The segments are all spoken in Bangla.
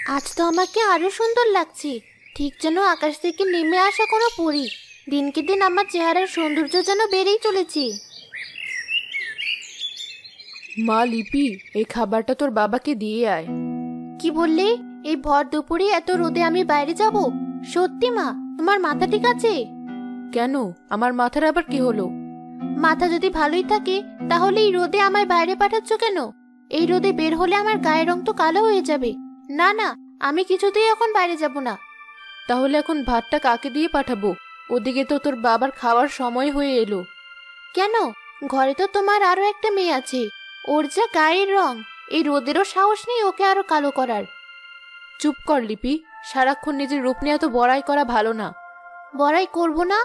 আজ তো আমাকে আরো সুন্দর লাগছে, ঠিক যেন আকাশ থেকে নেমে আসা কোনো পরী। দিনকে দিন আমার চেহারার সৌন্দর্য যেন বেড়েই চলেছে। মা লিপি, এই খাবারটা তোর বাবাকে দিয়ে আয়। কি বললে? এই ভর দুপুরে এত রোদে আমি বাইরে যাব? সত্যি মা, তোমার মাথা ঠিক আছে? কেন, আমার মাথার আবার কি হলো? মাথা যদি ভালোই থাকে তাহলে এই রোদে আমায় বাইরে পাঠাচ্ছ কেন? এই রোদে বের হলে আমার গায়ের রং তো কালো হয়ে যাবে। না না, আমি কিছুতেই এখন বাইরে যাব না। তাহলে এখন ভাতটা কাকে দিয়ে পাঠাবো? ওদিকে তো তোর বাবার খাওয়ার সময় হয়ে এলো। কেন? ঘরে তো তোমার আরো একটা মেয়ে আছে, ওর যা গায়ের রং, এই রোদেরও সাহস নেই ওকে আরো কালো করার। চুপ কর লিপি, সারাক্ষণ নিজের রূপ নিয়ে এত বড়াই করা ভালো না। বড়াই করব না?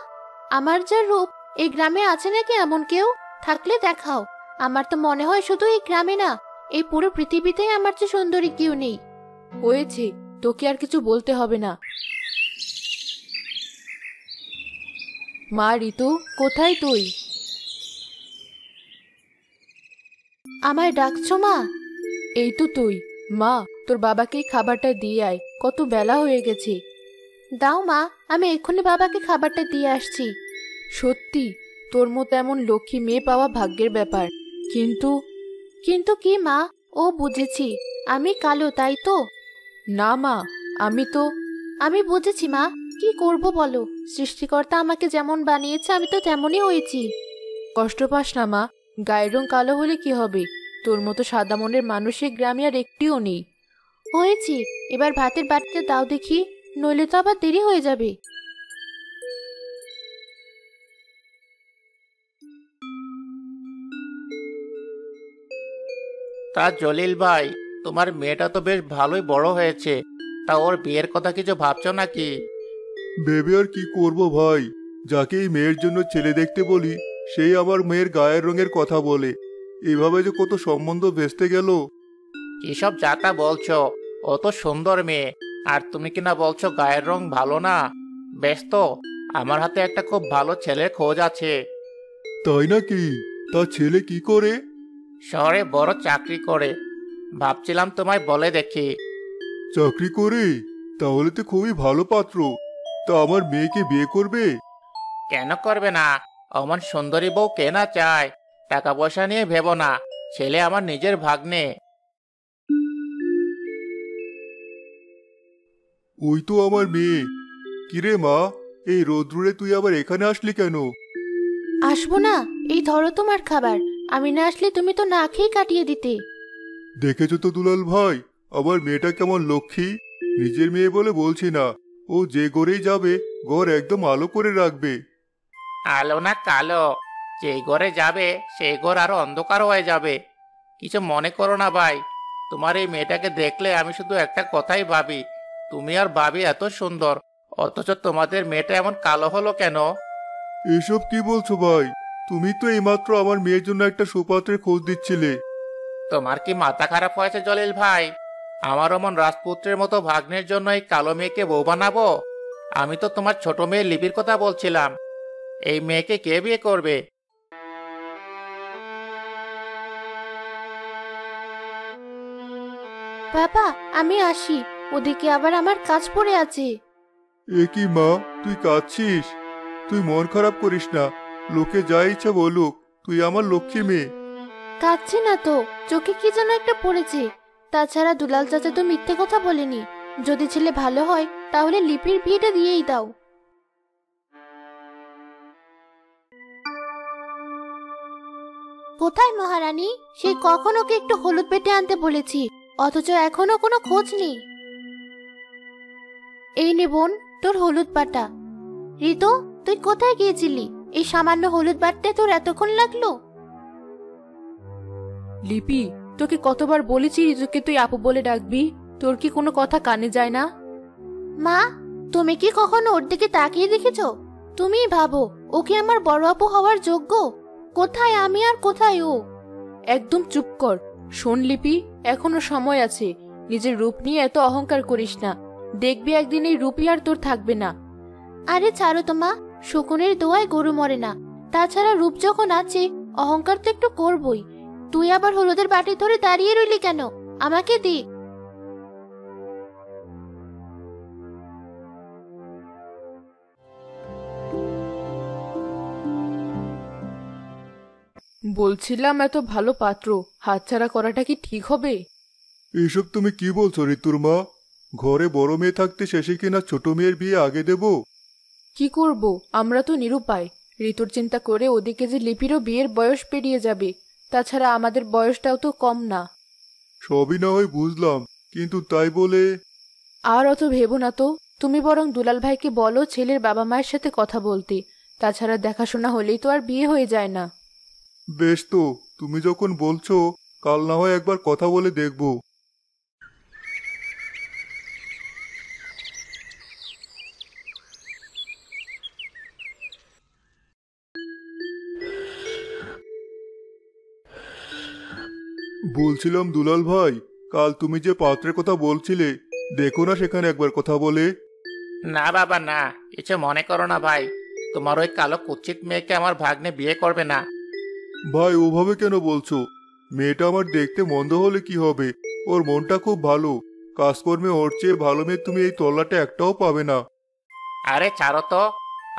আমার যা রূপ, এই গ্রামে আছে নাকি এমন কেউ? থাকলে দেখাও। আমার তো মনে হয় শুধু এই গ্রামে না, এই পুরো পৃথিবীতেই আমার চেয়ে সুন্দরী কেউ নেই। হয়েছে, তোকে আর কিছু বলতে হবে না। মা ঋতু, কোথায় তুই? আমায় ডাকছো মা? এই তো তুই। মা, তোর বাবাকে খাবারটা দিয়ে আয়, কত বেলা হয়ে গেছে। দাও মা, আমি এক্ষুনি বাবাকে খাবারটা দিয়ে আসছি। সত্যি, তোর মতো এমন লক্ষ্মী মেয়ে পাওয়া ভাগ্যের ব্যাপার। কিন্তু কিন্তু কি মা? ও বুঝেছি, আমি কালো তাই তো? না মা, আমি বুঝেছি মা, কি করব বলো? সৃষ্টিকর্তা আমাকে যেমন বানিয়েছে আমি তো তেমনই হয়েছি। কষ্ট পাস না মা, গায়ের রং কালো হলে কি হবে? তোর মতো সাদা মনের মানুষের গ্রামে আর একটিও নেই। হয়েছি, এবার ভাতের বাটিতে দাও দেখি, নইলে তো আবার দেরি হয়ে যাবে। তা জলিল ভাই, তোমার মেয়েটা তো বেশ ভালোই বড় হয়েছে। তা ওর বিয়ের কথা কিছু ভাবছো নাকি? ভেবে আর কি করব ভাই, যাকে এই মেয়ের জন্য ছেলে দেখতে বলি সেই আমার মেয়ের গায়ের রঙের কথা বলে। এভাবে যে কত সম্বন্ধ ভেস্তে গেল। কিসব যাতা বলছো? ও তো সুন্দর মেয়ে, আর তুমি কিনা বলছো গায়ের রং ভালো না? বেশ তো, আমার হাতে একটা খুব ভালো ছেলের খোঁজ আছে। তাই নাকি? তার ছেলে কি করে? শহরে বড় চাকরি করে। ভাবছিলাম তোমায় বলে দেখি। চাকরি করে? তাহলে তো খুবই ভালো পাত্র। তা আমার মেয়েকে বিয়ে করবে? কেন করবে না? অমন সুন্দরী বউ কে না চায়? টাকা পয়সা নিয়ে ভেবো না, ছেলে আমার নিজের ভাগ্নে। ওই তো আমার মেয়ে। কিরে মা, এই রোদ্রুরে তুই আবার এখানে আসলি কেন? আসবো না? এই ধরো তোমার খাবার, আমি না আসলে তুমি তো না খেয়ে কাটিয়ে দিতে। দেখেছো তো দুলাল ভাই, আমার মেয়েটা কেমন লক্ষ্মী। নিজের মেয়ে বলে বলছি না, ও যে ঘরেই যাবে ঘর একদম আলো করে রাখবে। আলো না কালো, যেই ঘরে যাবে সেই ঘর আরো অন্ধকার হয়ে যাবে। কিছু মনে করো না ভাই, তোমার এই মেয়েটাকে দেখলে আমি শুধু একটা কথাই ভাবি, তুমি আর ভাবি এত সুন্দর, অথচ তোমাদের মেয়েটা এমন কালো হলো কেন? এসব কি বলছো ভাই? তুমি তো এইমাত্র আমার মেয়ের জন্য একটা সুপাত্রের খোঁজ দিচ্ছিলে। তোমার কি মাথা খারাপ হয়েছে জলিল ভাই? আমার অমন রাজপুত্রের মতো ভাগ্নের জন্য এই কালো মেয়েকে বউ বানাবো? আমি তো তোমার ছোট মেয়ে লিপির কথা বলছিলাম। এই মেয়েকে কে বিয়ে করবে? বাবা, আমি আসি, ওদিকে আবার আমার কাজ পড়ে আছে। এ কি মা, তুই কাঁদছিস? তুই মন খারাপ করিস না, লোকে যা ইচ্ছা বলুক, তুই আমার লক্ষ্মী মেয়ে। কাঁদছি না তো, চোখে কি যেন একটা পড়েছে। তাছাড়া দুলাল চাচা তো মিথ্যে কথা বলেনি। যদি ছেলে ভালো হয় তাহলে লিপির বিয়েটা দিয়েই দাও। কোথায় মহারানী? সেই কখন ওকে একটু হলুদ পেটে আনতে বলেছি, অথচ এখনো কোনো খোঁজ নেই। এই নে বোন, তোর হলুদ বাটা। ঋতু, তুই কোথায় গিয়েছিলি? এই সামান্য হলুদ বাটতে তোর এতক্ষণ লাগলো? লিপি, তোকে কতবার বলেছি ঋতুকে তুই আপু বলে ডাকবি? তোর কি কোনো কথা কানে যায় না? মা, তুমি কি কখনো ওর দিকে তাকিয়ে দেখেছো? তুমিই ভাবো, ও কি আমার বড় আপু হওয়ার যোগ্য? কোথায় আমি আর কোথায় ও? একদম চুপ কর। শোন লিপি, এখনো সময় আছে। নিজের রূপ নিয়ে এত অহংকার করিস না। দেখবি একদিন এই রূপই আর তোর থাকবে না। আরে ছাড়ো তো মা, শকুনের দোয়ায় গরু মরে না। তাছাড়া রূপ যখন আছে, অহংকার তো একটু করবই। তুই আবার হলুদের বাটি ধরে দাঁড়িয়ে রইলি কেন? আমাকে দি। বলছিলাম এত ভালো পাত্র হাতছাড়া করাটা কি ঠিক হবে? এসব তুমি কি বলছো ঋতুর মা? ঘরে বড় মেয়ে থাকতে শেষে কিনা ছোট মেয়ের বিয়ে আগে দেব? কি করব, আমরা তো নিরুপায়। ঋতুর চিন্তা করে ওদিকে যে লিপিরও বিয়ের বয়স পেরিয়ে যাবে, তাছাড়া আমাদের বয়সটাও তো কম না। সবই না হয় বুঝলাম, কিন্তু তাই বলে? আর অত ভেবো না তো, তুমি বরং দুলাল ভাইকে বলো ছেলের বাবা মায়ের সাথে কথা বলতে। তাছাড়া দেখাশোনা হলেই তো আর বিয়ে হয়ে যায় না। বেশ, তো তুমি যখন বলছো কাল না হয় একবার কথা বলে দেখব। বলছিলাম দুলাল ভাই, কাল তুমি যে পাত্রের কথা বলছিলে, দেখো না সেখানে একবার কথা বলে। না বাবা না, কিছু মনে করো না ভাই। তোমার ওই কালো কুৎসিত মেয়েকে আমার ভাগ্নে বিয়ে করবে না। ভাই ওভাবে কেন বলছো? মেয়েটা আমার দেখতে মন্দ হলে কি হবে, ওর মনটা খুব ভালো। কাজকর্মে ওর চেয়ে ভালো মেয়ে তুমি এই তল্লাটা একটাও পাবে না। আরে ছাড়ো তো,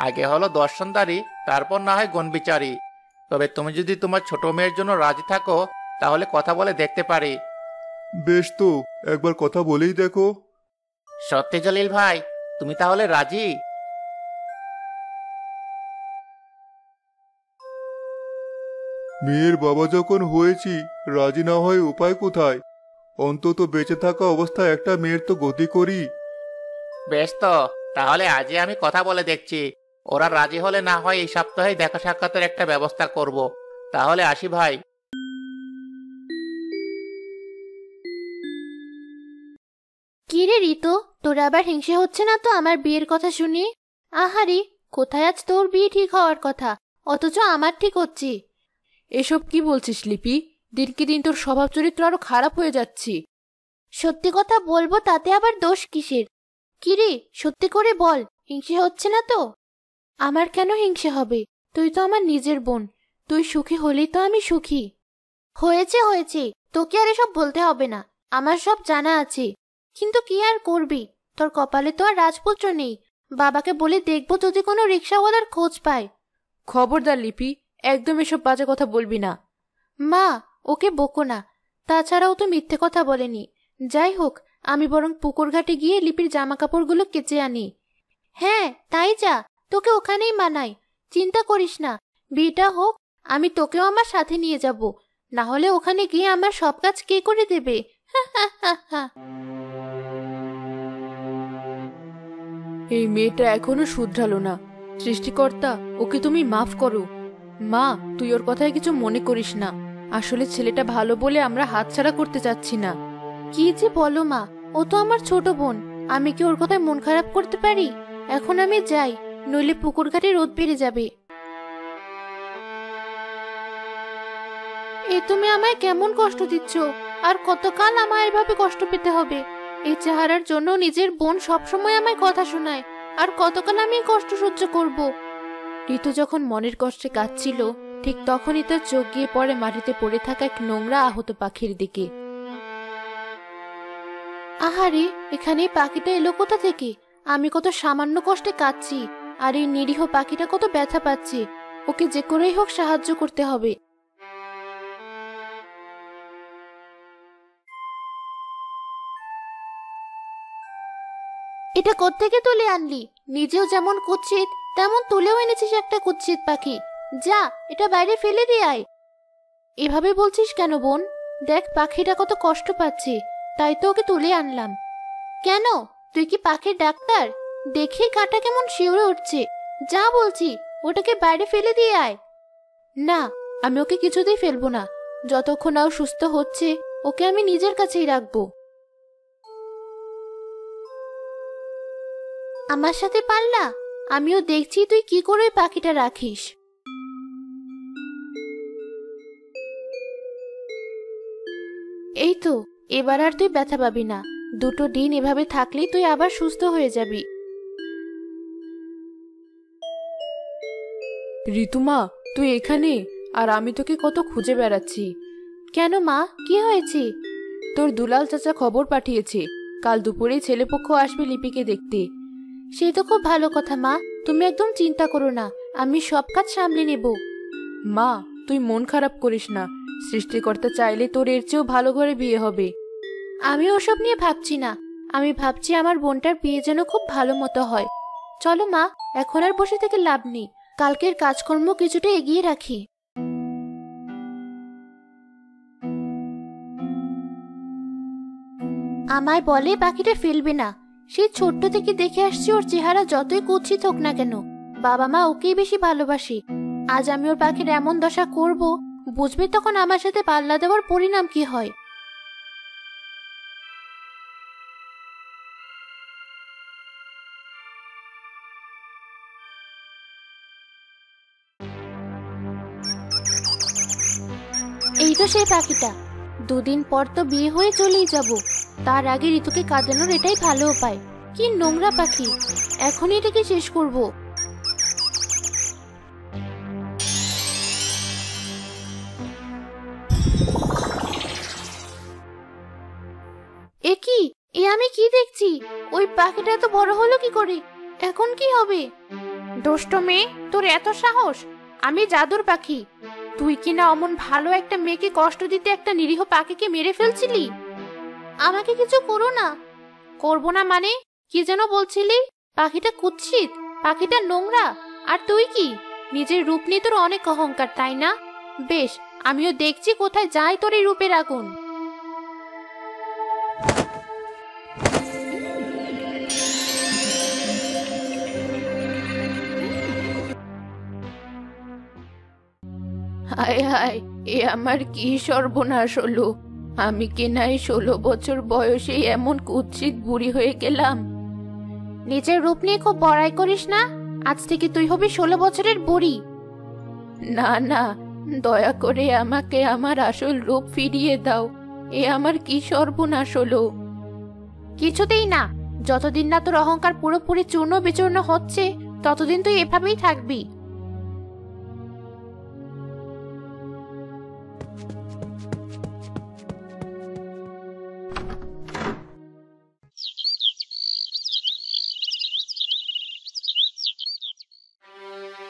আগে হলো দর্শনদারি, তারপর না হয় গুণবিচারী। তবে তুমি যদি তোমার ছোট মেয়ের জন্য রাজি থাকো, তাহলে কথা বলে দেখতে পারি। বেশ, তো একবার কথা বলেই দেখো। সত্যি জলিল ভাই, তুমি তাহলে রাজি? মেয়ের বাবা যখন হয়েছি, রাজি না হয় উপায় কোথায়? অন্তত বেঁচে থাকা অবস্থায় একটা মেয়ের তো গতি করি। বেশ, তো তাহলে আজই আমি কথা বলে দেখছি। ওরা রাজি হলে না হয় এই সপ্তাহে দেখা সাক্ষাতের একটা ব্যবস্থা করব। তাহলে আসি ভাই। কি রে ঋতু, তোর আবার হিংসে হচ্ছে না তো আমার বিয়ের কথা শুনি? আহারে, কোথায় আজ তোর বিয়ে ঠিক হওয়ার কথা, অথচ আমার ঠিক হচ্ছে। এসব কি বলছিস লিপি? দিনকে দিন তোর স্বভাব চরিত্র আরো খারাপ হয়ে যাচ্ছে। সত্যি কথা বলবো তাতে আবার দোষ কিসের? কি রে, সত্যি করে বল, হিংসে হচ্ছে না তো? আমার কেন হিংসে হবে? তুই তো আমার নিজের বোন, তুই সুখী হলেই তো আমি সুখী। হয়েছে হয়েছে, তোকে আর এসব বলতে হবে না, আমার সব জানা আছে। কিন্তু কি আর করবি, তোর কপালে তো আর রাজপুত্র নেই। বাবাকে বলে দেখবো যদি কোনো রিক্সাওয়ালার খোঁজ পায়। খবরদার লিপি, একদম এসব বাজে কথা বলবি না। মা, ওকে বকো না। তাছাড়াও তো মিথ্যে কথা বলেনি। যাই হোক, আমি বরং পুকুর ঘাটে গিয়ে লিপির জামা কাপড়গুলো কেচে আনি। হ্যাঁ, তাই যা, তোকে ওখানেই মানাই। চিন্তা করিস না, বিয়েটা হোক, আমি তোকেও আমার সাথে নিয়ে যাব। না হলে ওখানে গিয়ে আমার সব কাজ কে করে দেবে? হা হা হা হা। এই মেয়েটা এখনো শুধরালো না। সৃষ্টিকর্তা, ওকে তুমি মাফ করো। মা, তুই ওর কথায় কিছু মনে করিস না। আসলে ছেলেটা ভালো বলে আমরা হাতছাড়া করতে চাচ্ছি না। কি যে বলো মা, ও তো আমার ছোট বোন, আমি কি ওর কথায় মন খারাপ করতে পারি? এখন আমি যাই, নইলে পুকুর ঘাটে রোদ বেড়ে যাবে। এ তুমি আমায় কেমন কষ্ট দিচ্ছ? আর কতকাল আমায় এভাবে কষ্ট পেতে হবে? এই চেহারার জন্য নিজের বোন সবসময় আমায় কথা শোনায়, আর কতকাল আমি এই কষ্ট সহ্য করব? ঋতু যখন মনের কষ্টে কাঁদছিল, ঠিক তখনই তার চোখ গিয়ে পড়ে মাটিতে পড়ে থাকা এক নোংরা আহত পাখির দিকে। আহারে, এখানে এই পাখিটা এলো কোথা থেকে? আমি কত সামান্য কষ্টে কাঁদছি, আর এই নিরীহ পাখিটা কত ব্যথা পাচ্ছে। ওকে যে করেই হোক সাহায্য করতে হবে। এটা কোত্থেকে তুলে আনলি? নিজেও যেমন কুৎসিত, তেমন তুলেও এনেছিস একটা কুৎসিত পাখি। যা, এটা বাইরে ফেলে দিয়ে আয়। এভাবে বলছিস কেন বোন? দেখ পাখিটা কত কষ্ট পাচ্ছে, তাই তো ওকে তুলে আনলাম। কেন, তুই কি পাখির ডাক্তার? দেখেই কাঁটা কেমন শিউরে উঠছে। যা বলছি, ওটাকে বাইরে ফেলে দিয়ে আয়। না, আমি ওকে কিছুতেই ফেলবো না। যতক্ষণ ও সুস্থ হচ্ছে, ওকে আমি নিজের কাছেই রাখবো। আমার সাথে পারলা? আমিও দেখছি তুই কি করে ওই পাখিটা রাখিস। এই তো, এবার আর তুই ব্যথা পাবি না। 2টো দিন এভাবে থাকলেই তুই আবার সুস্থ হয়ে যাবি। ঋতুমা, তুই এখানে? আর আমি তোকে কত খুঁজে বেড়াচ্ছি। কেন মা, কি হয়েছে? তোর দুলাল চাচা খবর পাঠিয়েছে, কাল দুপুরেই ছেলেপক্ষ আসবে লিপিকে দেখতে। সে তো খুব ভালো কথা মা, তুমি একদম চিন্তা করো না, আমি সব কাজ সামলে নেব। মা, তুই মন খারাপ করিস না। সৃষ্টিকর্তা চাইলে তোর এর চেয়েও ভালো ঘরে বিয়ে হবে। আমি ওসব নিয়ে ভাবছি না, আমি ভাবছি আমার বোনটার বিয়ে যেন খুব ভালো মতো হয়। চলো মা, এখন আর বসে থেকে লাভ নেই, কালকের কাজকর্ম কিছুটা এগিয়ে রাখি। আমায় বলে পাখিটা ফেলবে না। সেই ছোট্ট থেকে দেখে আসছি ওর চেহারা যতই কুৎসিত হোক না কেন, বাবা মা ওকেই বেশি ভালোবাসে। আজ আমি ওর পাখির এমন দশা করব, বুঝবে তখন আমার সাথে পাল্লা দেওয়ার পরিণাম কি হয়। এই তো সেই পাখিটা। দুদিন পর তো বিয়ে হয়ে চলেই যাব, তার আগে ঋতুকে কাঁদানোর এটাই ভালো উপায়। কি নোংরা পাখি, এখনই এটাকে শেষ করব। এ কি, এ আমি কি দেখছি? ওই পাখিটা এত বড় হলো কি করে? এখন কি হবে? দুষ্ট মেয়ে, তোর এত সাহস! আমি জাদুর পাখি, তুই কিনা অমন ভালো একটা মেয়েকে কষ্ট দিতে একটা নিরীহ পাখিকে মেরে ফেলছিলি। আমাকে কিছু করো না। করবো না মানে? কি যেন বলছিলি? পাখিটা কুৎসিত, পাখিটা নোংরা, আর তুই কি? নিজের রূপ নিয়ে তোর অনেক অহংকার, তাই না? বেশ, আমিও দেখছি কোথায় যায় তোর এই রূপের আগুন। হায় হায়, এ আমার কি সর্বনাশ হলো! আমি কিনা এই 16 বছর বয়সেই এমন কুৎসিত বুড়ি হয়ে গেলাম। নিজের রূপ নিয়ে খুব বড়াই করিস না, আজ থেকে তুই হবি 16 বছরের বুড়ি। না না, দয়া করে আমাকে আমার আসল রূপ ফিরিয়ে দাও। এ আমার কি সর্বনাশ হলো! কিছুতেই না, যতদিন না তোর অহংকার পুরোপুরি চূর্ণ বিচূর্ণ হচ্ছে, ততদিন তুই এভাবেই থাকবি।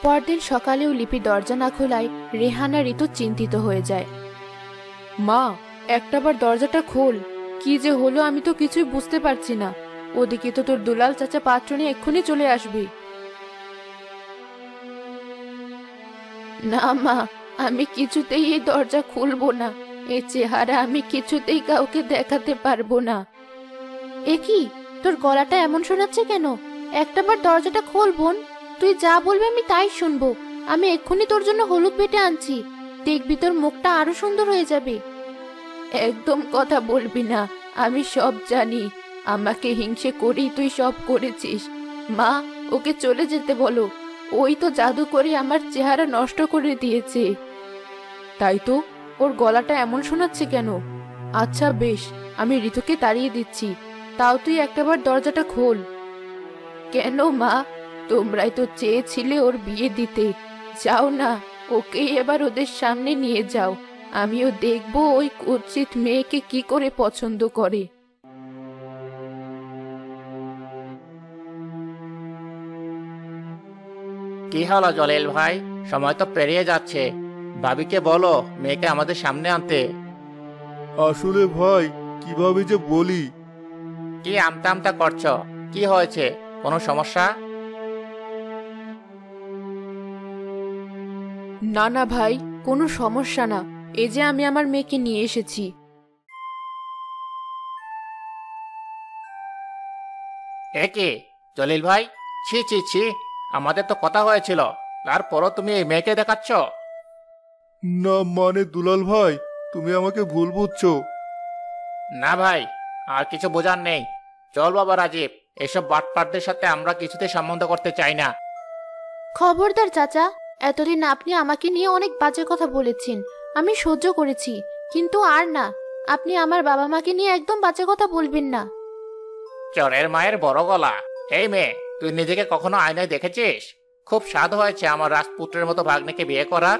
পরদিন সকালেও লিপি দরজা না খোলায় রেহানা ঋতু চিন্তিত হয়ে যায়। মা, একটাবার দরজাটা খোল। কি যে হলো আমি তো কিছুই বুঝতে পারছি না। ওদিকে তো তোর দুলাল চাচা পাত্র নিয়ে এক্ষুনি চলে আসবে। না মা, আমি কিছুতেই এই দরজা খুলবো না। এই চেহারা আমি কিছুতেই কাউকে দেখাতে পারবো না। এ কি, তোর গলাটা এমন শোনাচ্ছে কেন? একটাবার দরজাটা খোল বোন, তুই যা বলবি আমি তাই শুনবো। আমি এক্ষুনি তোর জন্য হলুদ বেটে আনছি, দেখবি তোর মুখটা আরো সুন্দর হয়ে যাবে। একদম কথা বলবি না, আমি সব জানি। আমাকে হিংসে করেই তুই সব করেছিস। মা, ওকে চলে যেতে বলো। ওই তো জাদু করে আমার চেহারা নষ্ট করে দিয়েছে। তাই তো, ওর গলাটা এমন শোনাচ্ছে কেন? আচ্ছা বেশ, আমি ঋতুকে তাড়িয়ে দিচ্ছি, তাও তুই একটাবার দরজাটা খোল। কেন মা, তোমরাই তো চেয়েছিলে ওর বিয়ে দিতে। যাও না, ওকেই এবার ওদের সামনে নিয়ে যাও। আমিও দেখবো ওই কুৎসিত মেয়েকে কি করে পছন্দ করে। কি হলো জলিল ভাই, সময় তো পেরিয়ে যাচ্ছে। ভাবিকে বলো মেয়েকে আমাদের সামনে আনতে। আসলে ভাই, কিভাবে যে বলি। কি আমতা আমতা করছো? কি হয়েছে? কোনো সমস্যা? না না ভাই, কোনো সমস্যা না। এই যে আমি আমার মেয়েকে নিয়ে এসেছি। একে জলিল ভাই, ছি ছি ছি, আমাদের তো কথা হয়েছিল, তারপরও তুমি এই মেয়েকে দেখাচ্ছ? না মানে দুলাল ভাই, তুমি আমাকে ভুল বুঝছো। না ভাই, আর কিছু বোঝার নেই। চল বাবা রাজীব, এসব বাটপারদের সাথে আমরা কিছুতে সম্বন্ধ করতে চাই না। খবরদার চাচা, এতদিন আপনি আমাকে নিয়ে অনেক বাজে কথা বলেছেন, আমি সহ্য করেছি, কিন্তু আর না, আপনি আমার বাবা মাকে নিয়ে একদম বাজে কথা বলবেন না। চোরের মায়ের বড় গলা। এই মেয়ে, তুই নিজেকে কখনো আয়নায় দেখেছিস? খুব স্বাদ হয়েছে আমার রাজপুত্রের মতো ভাগ্নেকে বিয়ে করার।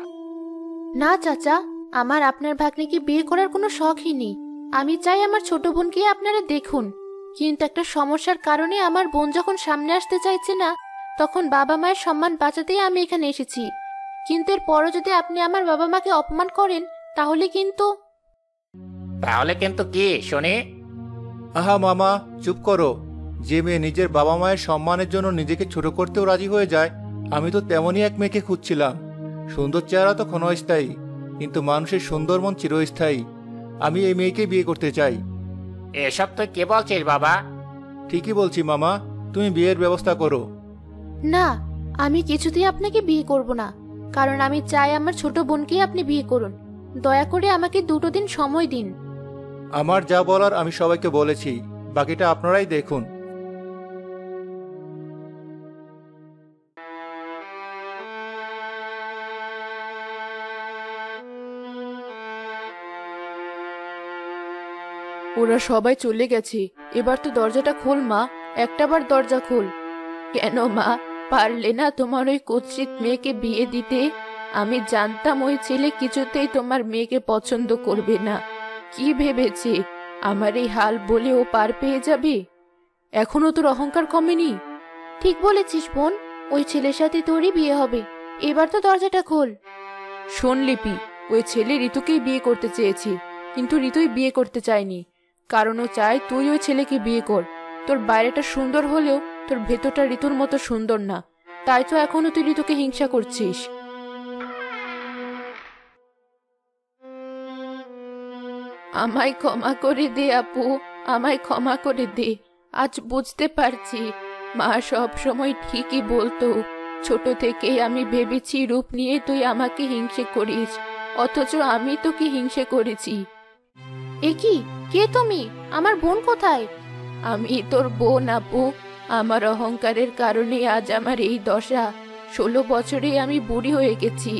না চাচা, আমার আপনার ভাগ্নিকে বিয়ে করার কোনো শখই নেই। আমি চাই আমার ছোট বোনকে আপনারা দেখুন, কিন্তু একটা সমস্যার কারণে আমার বোন যখন সামনে আসতে চাইছে না, তখন বাবা মায়ের সম্মান বাঁচাতেই আমি এখানে এসেছি। কিন্তু এরপরও যদি আপনি আমার বাবা মাকে অপমান করেন তাহলে কিন্তু। তাহলে কিন্তু কি শুনি? আহা মামা, চুপ করো। যে মেয়ে নিজের বাবা মায়ের সম্মানের জন্য নিজেকে ছোট করতেও রাজি হয়ে যায়, আমি তো তেমনই এক মেয়েকে খুঁজছিলাম। সুন্দর চেহারা তো ক্ষণস্থায়ী, কিন্তু মানুষের সুন্দর মন চিরস্থায়ী। আমি এই মেয়েকে বিয়ে করতে চাই। এসব তুই কে বলছিস বাবা? ঠিকই বলছি মামা, তুমি বিয়ের ব্যবস্থা করো। না, আমি কিছুতেই আপনাকে বিয়ে করব না, কারণ আমি চাই আমার ছোট বোনকেই আপনি বিয়ে করুন। দয়া করে আমাকে 2 দিন সময় দিন। আমার যা বলার আমি সবাইকে বলেছি, বাকিটা আপনারাই দেখুন। ওরা সবাই চলে গেছে, এবার তো দরজাটা খোল মা, একটাবার দরজা খোল। কেন মা, পারলে না তোমার ওই কুৎসিত মেয়েকে বিয়ে দিতে? আমি জানতাম ওই ছেলে কিছুতেই তোমার মেয়েকে পছন্দ করবে না। কি ভেবেছে আমার এই হাল বলে ও পার পেয়ে যাবে? এখনো তোর অহংকার কমেনি? ঠিক বলেছিস বোন, ওই ছেলের সাথে তোরই বিয়ে হবে। এবার তো দরজাটা খোল। শোন লিপি, ওই ছেলে ঋতুকেই বিয়ে করতে চেয়েছি, কিন্তু ঋতুই বিয়ে করতে চায়নি। কারণ ও চায় তুই ওই ছেলেকে বিয়ে কর। তোর বাইরেটা সুন্দর হলেও তোর ভেতরটা ঋতুর মতো সুন্দর না, তাই তো এখনো তুই ঋতুকে হিংসা করছিস। আমায় ক্ষমা করে দে আপু, আমায় ক্ষমা করে দে। আজ বুঝতে পারছি মা সব সময় ঠিকই বলতো। ছোট থেকেই আমি ভেবেছি রূপ নিয়ে তুই আমাকে হিংসে করিস, অথচ আমি তোকে হিংসে করেছি। এ কি, কে তুমি? আমার বোন কোথায়? আমি তোর বোন আপু, আমার অহংকারের কারণে আজ আমার এই দশা। 16 বছরে আমি বুড়ি হয়ে গেছি।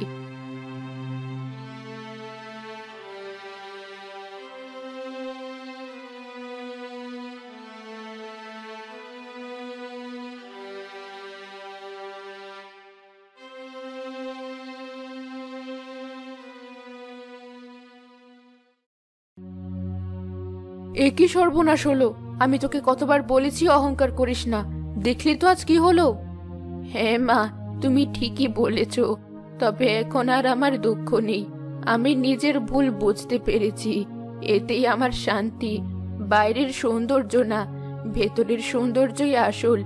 এ কি সর্বনাশ হলো! আমি তোকে কতবার বলেছি অহংকার করিস না, দেখলি তো আজ কি হলো। হ্যাঁ মা, তুমি ঠিকই বলেছ, তবে এখন আর আমার দুঃখ নেই। আমি নিজের ভুল বুঝতে পেরেছি, এতেই আমার শান্তি। বাইরের সৌন্দর্য না, ভেতরের সৌন্দর্যই আসল।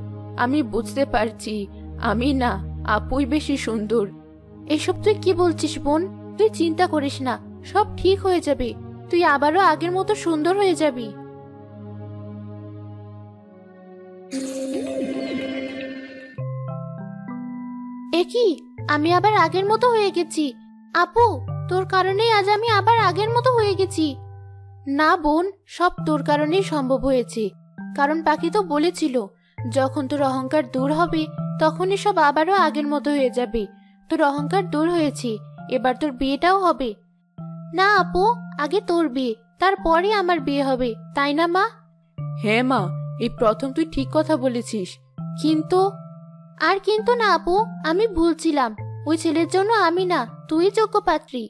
আমি বুঝতে পারছি আমি না, আপুই বেশি সুন্দর। এসব তুই কি বলছিস বোন? তুই চিন্তা করিস না, সব ঠিক হয়ে যাবে। তুই আবারও আগের মতো সুন্দর হয়ে যাবি। এ কি, আমি আবার আগের মতো হয়ে গেছি? আপু, তোর কারণেই আজ আমি আবার আগের মতো হয়ে গেছি। না বোন, সব তোর কারণেই সম্ভব হয়েছে। কারণ পাখি তো বলেছিল, যখন তোর অহংকার দূর হবে তখনই সব আবারও আগের মতো হয়ে যাবে। তোর অহংকার দূর হয়েছে, এবার তোর বিয়েটাও হবে। না আপু, আগে তোর বিয়ে, তারপরে আমার বিয়ে হবে, তাই না মা? হ্যাঁ মা, এই প্রথম তুই ঠিক কথা বলেছিস। কিন্তু আর কিন্তু না আপু, আমি ভুলছিলাম। ওই ছেলের জন্য আমি না, তুই যোগ্য পাত্রী।